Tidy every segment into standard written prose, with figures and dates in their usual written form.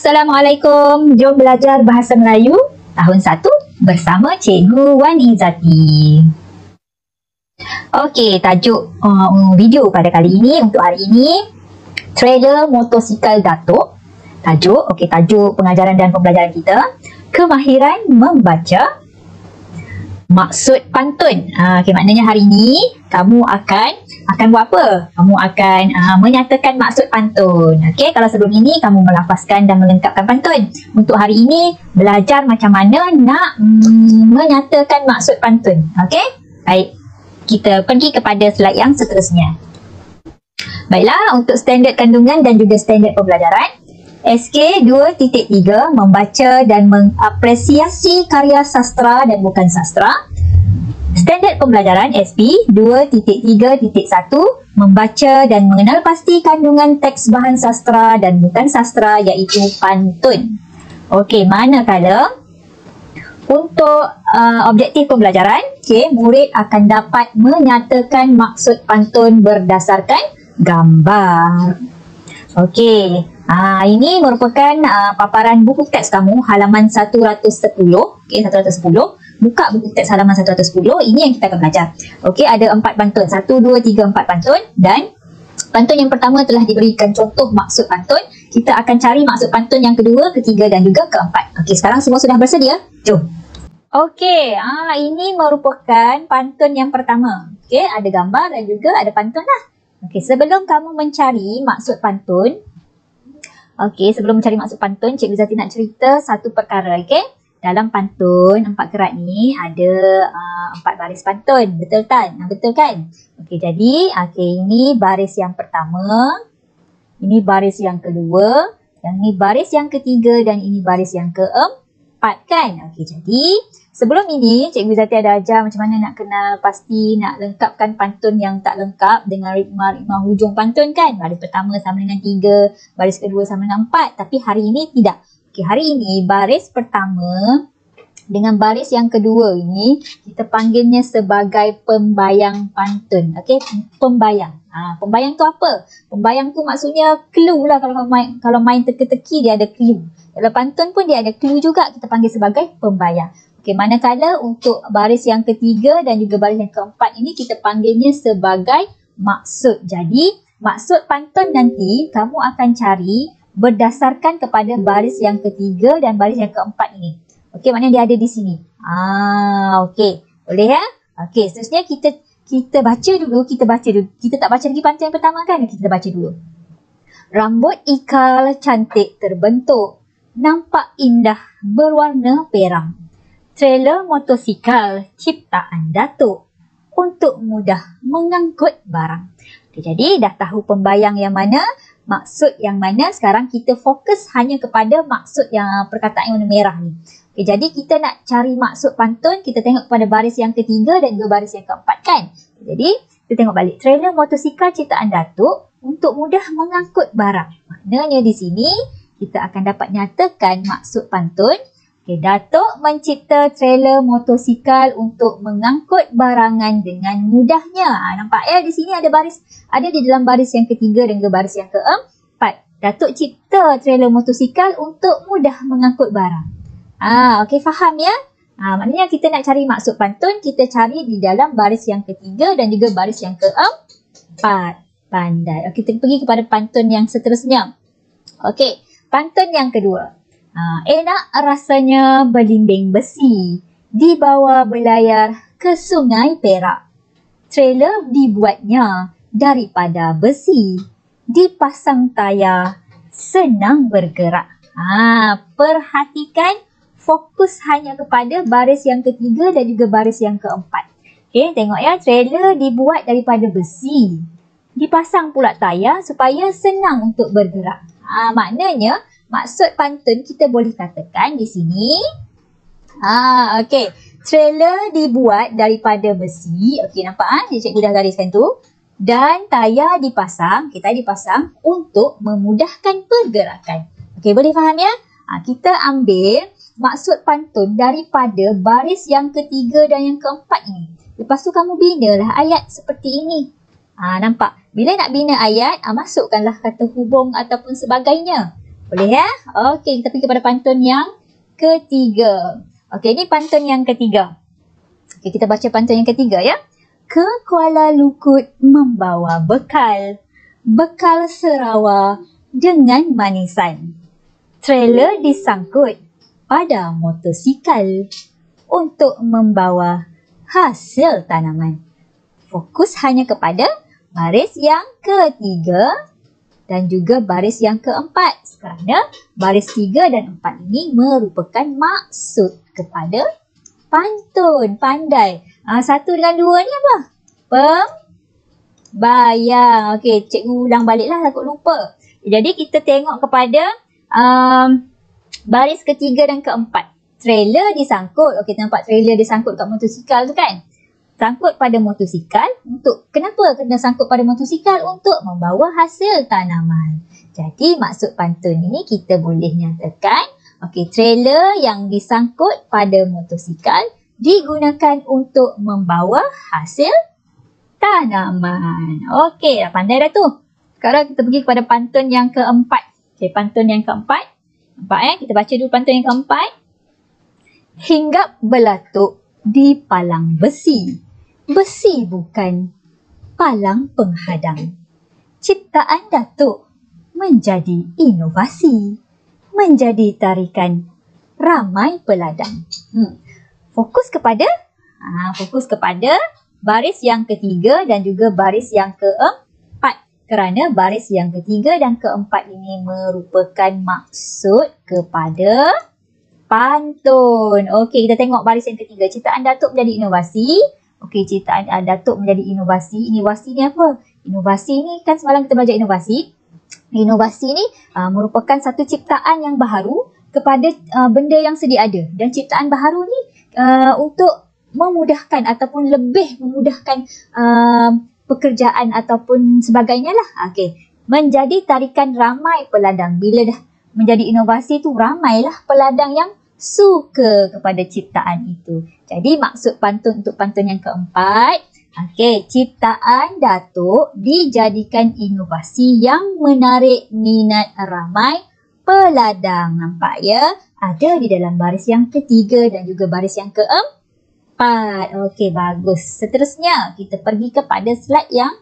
Assalamualaikum, jom belajar Bahasa Melayu tahun 1 bersama Cikgu Wan Izzati. Okey, tajuk video pada kali ini, untuk hari ini, trailer motosikal Datuk. Tajuk pengajaran dan pembelajaran kita, kemahiran membaca maksud pantun. Maknanya hari ini kamu akan buat apa? Kamu akan menyatakan maksud pantun. Okey, kalau sebelum ini kamu melafazkan dan melengkapkan pantun. Untuk hari ini belajar macam mana nak menyatakan maksud pantun. Okey? Baik. Kita pergi kepada slide yang seterusnya. Baiklah, untuk standard kandungan dan juga standard pembelajaran, SK 2.3 membaca dan mengapresiasi karya sastra dan bukan sastra. Standard pembelajaran SP 2.3.1 membaca dan mengenal pasti kandungan teks bahan sastra dan bukan sastra iaitu pantun. Okey, manakala untuk objektif pembelajaran, murid akan dapat menyatakan maksud pantun berdasarkan gambar. Okey, ini merupakan paparan buku teks kamu halaman 110. Okey, 110. Buka buku teks halaman 110. Ini yang kita akan belajar. Okey, ada 4 pantun. 1, 2, 3, 4 pantun. Dan pantun yang pertama telah diberikan contoh maksud pantun. Kita akan cari maksud pantun yang kedua, ketiga dan juga keempat. Okey, sekarang semua sudah bersedia? Jom. Okey, ini merupakan pantun yang pertama. Okey, ada gambar dan juga ada pantun lah. Okey, sebelum kamu mencari maksud pantun, Cikgu Zati nak cerita satu perkara, okey? Dalam pantun 4 kerat ni ada 4 baris pantun, betul kan? Betul kan? Okey, jadi ini baris yang pertama, ini baris yang kedua, yang ni baris yang ketiga dan ini baris yang keempat kan? Okey, jadi sebelum ini Cikgu Zati ada ajar macam mana nak kenal pasti, nak lengkapkan pantun yang tak lengkap dengan ritma hujung pantun kan? Baris pertama sama dengan 3, baris kedua sama dengan 4, tapi hari ini tidak. Okey, hari ini baris pertama dengan baris yang kedua ini kita panggilnya sebagai pembayang pantun. Okey, pembayang. Pembayang tu apa? Pembayang tu maksudnya clue lah, kalau main teka-teki dia ada clue. Dalam pantun pun dia ada clue juga, kita panggil sebagai pembayang. Okey, manakala untuk baris yang ketiga dan juga baris yang keempat ini kita panggilnya sebagai maksud. Jadi, maksud pantun nanti kamu akan cari berdasarkan kepada baris yang ketiga dan baris yang keempat ini. Okey, maknanya dia ada di sini. Okey. Boleh ya? Okey, seterusnya kita baca dulu. Kita tak baca lagi pantun yang pertama kan? Kita baca dulu. Rambut ikal cantik terbentuk, nampak indah berwarna perak. Trailer motosikal ciptaan Datuk untuk mudah mengangkut barang. Okay, jadi dah tahu pembayang yang mana, maksud yang mana. Sekarang kita fokus hanya kepada maksud yang perkataan yang warna merah ni. Okay, jadi kita nak cari maksud pantun, kita tengok kepada baris yang ketiga dan juga baris yang keempat kan. Jadi kita tengok balik. Trailer motosikal ciptaan Datuk untuk mudah mengangkut barang. Maknanya di sini kita akan dapat nyatakan maksud pantun. Okay, Datuk mencipta trailer motosikal untuk mengangkut barangan dengan mudahnya. Nampak ya, di sini ada di dalam baris yang ketiga dan juga baris yang keempat. Datuk cipta trailer motosikal untuk mudah mengangkut barang. Okey, faham ya? Maknanya kita nak cari maksud pantun, kita cari di dalam baris yang ketiga dan juga baris yang keempat. Pandai. Okey, kita pergi kepada pantun yang seterusnya. Okey, pantun yang kedua. Enak rasanya belimbing besi, dibawa berlayar ke Sungai Perak. Trailer dibuatnya daripada besi, dipasang tayar, senang bergerak. Perhatikan, fokus hanya kepada baris yang ketiga dan juga baris yang keempat. Okay, tengok ya, trailer dibuat daripada besi, dipasang pula tayar supaya senang untuk bergerak. Maknanya, maksud pantun kita boleh katakan di sini. Okey, trailer dibuat daripada besi. Okey, nampak cikgu dah gariskan tu. Dan tayar dipasang, dipasang untuk memudahkan pergerakan. Okey, boleh faham ya? Kita ambil maksud pantun daripada baris yang ketiga dan yang keempat ini. Lepas tu kamu binalah ayat seperti ini. Nampak? Bila nak bina ayat, masukkanlah kata hubung ataupun sebagainya. Boleh ya? Okey, kita pergi kepada pantun yang ketiga. Okey, ini pantun yang ketiga. Okey, kita baca pantun yang ketiga ya. Ke Kuala Lukut membawa bekal. Bekal Sarawak dengan manisan. Trailer disangkut pada motosikal untuk membawa hasil tanaman. Fokus hanya kepada baris yang ketiga dan juga baris yang keempat. Kerana baris 3 dan 4 ini merupakan maksud kepada pantun. Pandai. 1 dengan 2 ni apa? Pembayang. Okey, cikgu ulang baliklah, takut lupa. Jadi kita tengok kepada baris ketiga dan keempat. Trailer disangkut. Okey, nampak trailer disangkut kat motosikal tu kan? Sangkut pada motosikal untuk, kenapa kena sangkut pada motosikal? Untuk membawa hasil tanaman. Jadi maksud pantun ini kita boleh nyatakan, okey, trailer yang disangkut pada motosikal digunakan untuk membawa hasil tanaman. Okey, dah pandai dah tu. Sekarang kita pergi kepada pantun yang keempat. Okey, pantun yang keempat. Nampak kita baca dulu pantun yang keempat. Hinggap belatuk di palang besi. Besi bukan palang penghadang. Ciptaan Datuk menjadi inovasi. Menjadi tarikan ramai peladang. Fokus kepada baris yang ketiga dan juga baris yang keempat. Kerana baris yang ketiga dan keempat ini merupakan maksud kepada pantun. Okey, kita tengok baris yang ketiga. Ciptaan Datuk menjadi inovasi. Okey, ciptaan Datuk menjadi inovasi. Inovasi ni apa? Inovasi ni kan semalam kita belajar inovasi. Inovasi ni merupakan satu ciptaan yang baharu kepada benda yang sedia ada. Dan ciptaan baharu ni untuk memudahkan ataupun lebih memudahkan pekerjaan ataupun sebagainya lah. Okey, menjadi tarikan ramai peladang. Bila dah menjadi inovasi tu, ramailah peladang yang suka kepada ciptaan itu. Jadi maksud pantun untuk pantun yang keempat, okey, ciptaan Datuk dijadikan inovasi yang menarik minat ramai peladang. Nampak ya? Ada di dalam baris yang ketiga dan juga baris yang keempat. Okey, bagus. Seterusnya, kita pergi kepada slide yang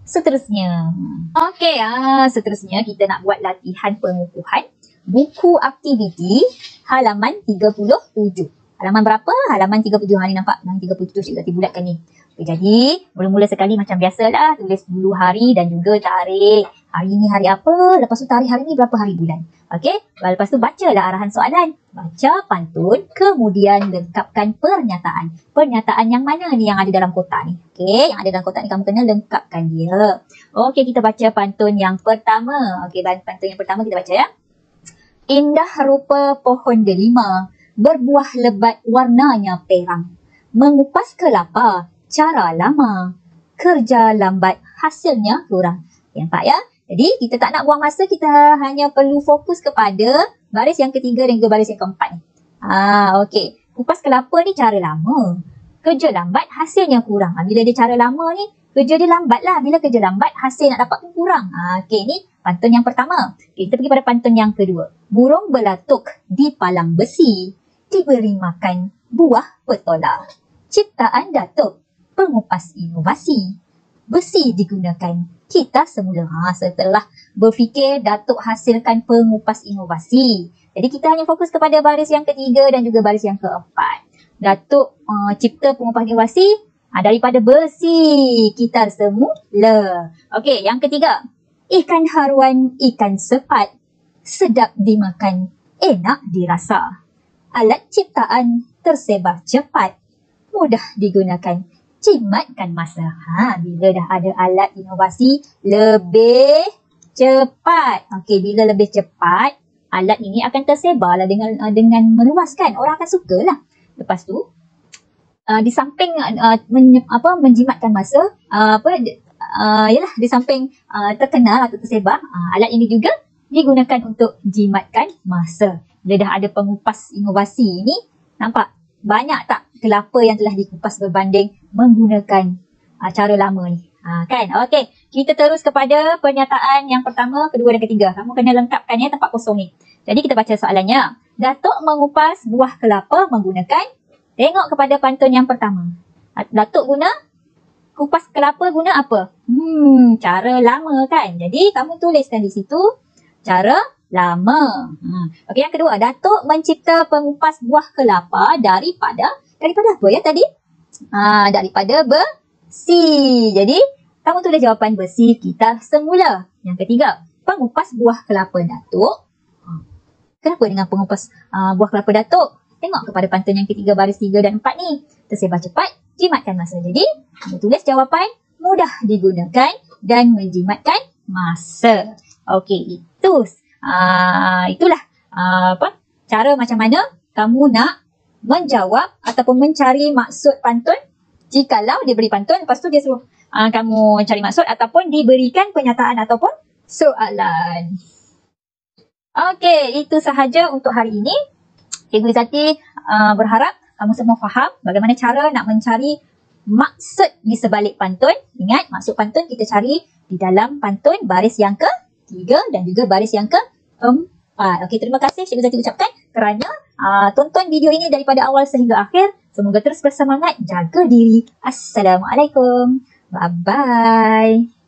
seterusnya. Okey, seterusnya kita nak buat latihan pengukuhan buku aktiviti halaman 37. Halaman berapa? Halaman 37. Ni nampak? Halaman 37 cikgu nanti bulatkan ni. Okay, jadi, mula-mula sekali macam biasalah. Tulis dulu hari dan juga tarikh. Hari ni hari apa? Lepas tu tarikh hari ni berapa hari bulan. Okey? Lepas tu bacalah arahan soalan. Baca pantun. Kemudian lengkapkan pernyataan. Pernyataan yang mana ni yang ada dalam kotak ni? Okey? Yang ada dalam kotak ni kamu kena lengkapkan dia. Okey, kita baca pantun yang pertama. Okey, pantun yang pertama kita baca ya. Indah rupa pohon delima, berbuah lebat warnanya perang. Mengupas kelapa, cara lama. Kerja lambat, hasilnya kurang. Nampak ya? Jadi kita tak nak buang masa, kita hanya perlu fokus kepada baris yang ketiga dan juga baris yang keempat ni. Okey. Kupas kelapa ni cara lama. Kerja lambat, hasilnya kurang. Bila dia cara lama ni, kerja dia lambat lah. Bila kerja lambat, hasil nak dapat pun kurang. Okey, ni pantun yang pertama. Okay, kita pergi pada pantun yang kedua. Burung belatuk di palang besi, diberi makan buah petola. Ciptaan Datuk, pengupas inovasi. Besi digunakan kita semula. Setelah berfikir, Datuk hasilkan pengupas inovasi. Jadi kita hanya fokus kepada baris yang ketiga dan juga baris yang keempat. Datuk cipta pengupas inovasi daripada besi kita semula. Okey, yang ketiga. Ikan haruan, ikan sepat, sedap dimakan, enak dirasa. Alat ciptaan tersebar cepat, mudah digunakan, jimatkan masa. Bila dah ada alat inovasi, lebih cepat. Okey, bila lebih cepat, alat ini akan tersebarlah dengan meluas kan. Orang akan sukalah. Lepas tu, di samping menjimatkan masa, yalah, di samping terkenal atau tersebar, alat ini juga digunakan untuk jimatkan masa. Bila dah ada pengupas inovasi ni, nampak banyak tak kelapa yang telah dikupas berbanding menggunakan cara lama ni. Kan? Okey. Kita terus kepada pernyataan yang pertama, kedua dan ketiga. Kamu kena lengkapkan ya tempat kosong ni. Jadi kita baca soalannya. Datuk mengupas buah kelapa menggunakan, tengok kepada pantun yang pertama. Datuk guna kupas kelapa guna apa? Cara lama kan? Jadi kamu tuliskan di situ cara lama. Okey, yang kedua, Datuk mencipta pengupas buah kelapa daripada apa ya tadi? Daripada besi. Jadi kamu tulis jawapan besi kita semula. Yang ketiga, pengupas buah kelapa Datuk. Kenapa dengan pengupas buah kelapa Datuk? Tengok kepada pantun yang ketiga baris 3 dan 4 ni. Tersebar cepat, jimatkan masa. Jadi, kamu tulis jawapan mudah digunakan dan menjimatkan masa. Okey, itulah cara macam mana kamu nak menjawab ataupun mencari maksud pantun. Jikalau dia beri pantun, lepas tu dia suruh kamu cari maksud ataupun diberikan pernyataan ataupun soalan. Okey, itu sahaja untuk hari ini. Cikgu Izzati berharap kamu semua faham bagaimana cara nak mencari maksud di sebalik pantun. Ingat, maksud pantun kita cari di dalam pantun baris yang ke-3 dan juga baris yang ke-4. Okey, terima kasih Cikgu Izzati ucapkan kerana tonton video ini daripada awal sehingga akhir. Semoga terus bersemangat, jaga diri. Assalamualaikum. Bye-bye.